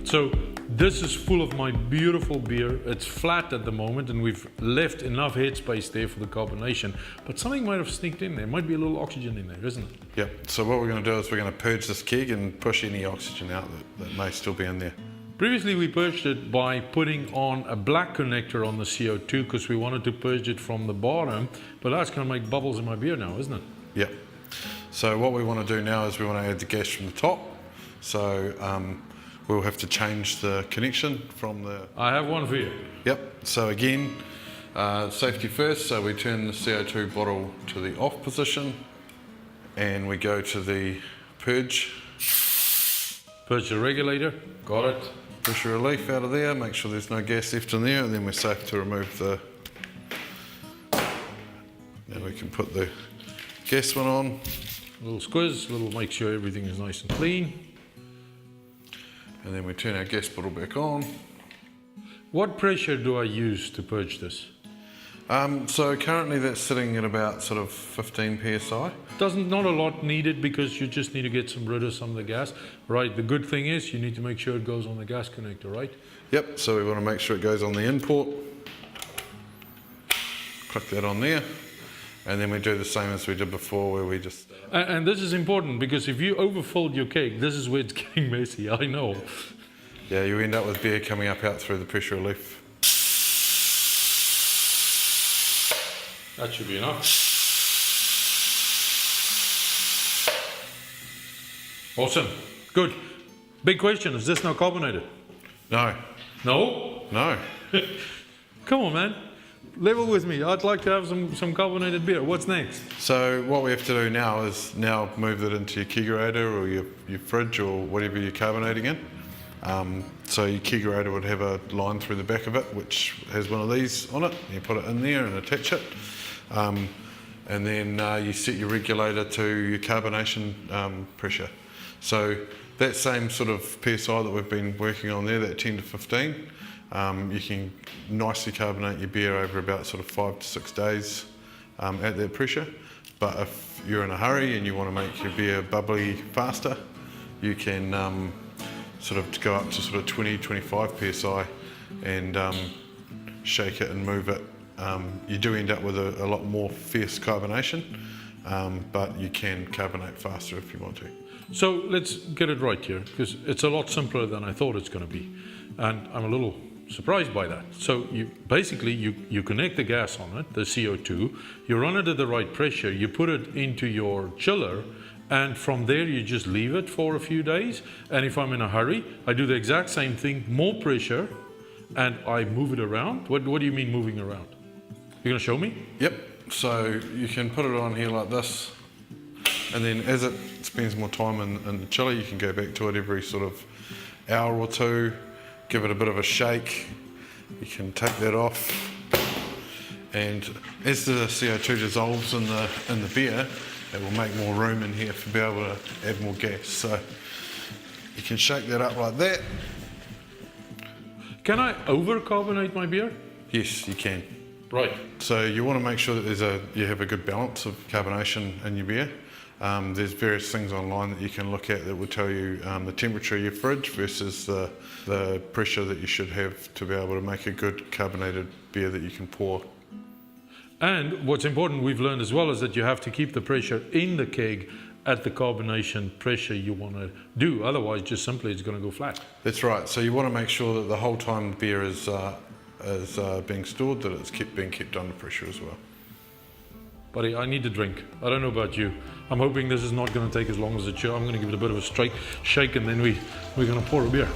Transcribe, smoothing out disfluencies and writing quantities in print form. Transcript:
So this is full of my beautiful beer. It's flat at the moment and we've left enough headspace there for the carbonation, but something might have sneaked in there. Might be a little oxygen in there, isn't it? Yep, so what we're going to do is we're going to purge this keg and push any oxygen out that may still be in there. Previously we purged it by putting on a black connector on the CO2 because we wanted to purge it from the bottom, but that's going to make bubbles in my beer now, isn't it? Yep. So what we want to do now is we want to add the gas from the top. So we'll have to change the connection from the... I have one for you. Yep, so again, safety first, so we turn the CO2 bottle to the off position and we go to the purge. Purge the regulator, got it. Pressure relief out of there, make sure there's no gas left in there, and then we're safe to remove the... Now we can put the gas one on. A little squiz, make sure everything is nice and clean. And then we turn our gas bottle back on. What pressure do I use to purge this? So currently that's sitting at about sort of 15 psi. Not a lot needed because you just need to get rid of some of the gas. Right, the good thing is you need to make sure it goes on the gas connector, right? Yep, so we want to make sure it goes on the import. Click that on there. And then we do the same as we did before where we just... And this is important because if you overfilled your keg, this is where it's getting messy, I know. Yeah, you end up with beer coming up out through the pressure relief. That should be enough. Awesome, good. Big question, is this now carbonated? No. No? No. Come on, man. Level with me. I'd like to have some carbonated beer. What's next? So what we have to do now is move it into your kegerator or your fridge or whatever you're carbonating in. So your kegerator would have a line through the back of it which has one of these on it. You put it in there and attach it. And then you set your regulator to your carbonation pressure. So that same sort of PSI that we've been working on there, that 10 to 15, you can nicely carbonate your beer over about sort of 5 to 6 days at that pressure. But if you're in a hurry and you want to make your beer bubbly faster, you can sort of go up to sort of 20, 25 PSI and shake it and move it. You do end up with a lot more fierce carbonation, but you can carbonate faster if you want to. So let's get it right here, because it's a lot simpler than I thought it's going to be. And I'm a little surprised by that. So you connect the gas on it, the CO2, you run it at the right pressure, you put it into your chiller, and from there you just leave it for a few days. And if I'm in a hurry, I do the exact same thing, more pressure, and I move it around. What do you mean moving around? You're going to show me? Yep, so you can put it on here like this, and then as it spends more time in the chiller, you can go back to it every sort of hour or two, give it a bit of a shake. You can take that off, and as the CO2 dissolves in the beer, it will make more room in here to be able to add more gas. So you can shake that up like that. Can I over-carbonate my beer? Yes, you can. Right. So you want to make sure that you have a good balance of carbonation in your beer. There's various things online that you can look at that will tell you the temperature of your fridge versus the pressure that you should have to be able to make a good carbonated beer that you can pour. And what's important we've learned as well is that you have to keep the pressure in the keg at the carbonation pressure you want to do. Otherwise, just simply it's going to go flat. That's right. So you want to make sure that the whole time the beer is being stored, that it's being kept under pressure as well. Buddy, I need a drink. I don't know about you. I'm hoping this is not going to take as long as it should. I'm going to give it a bit of a shake and then we're going to pour a beer.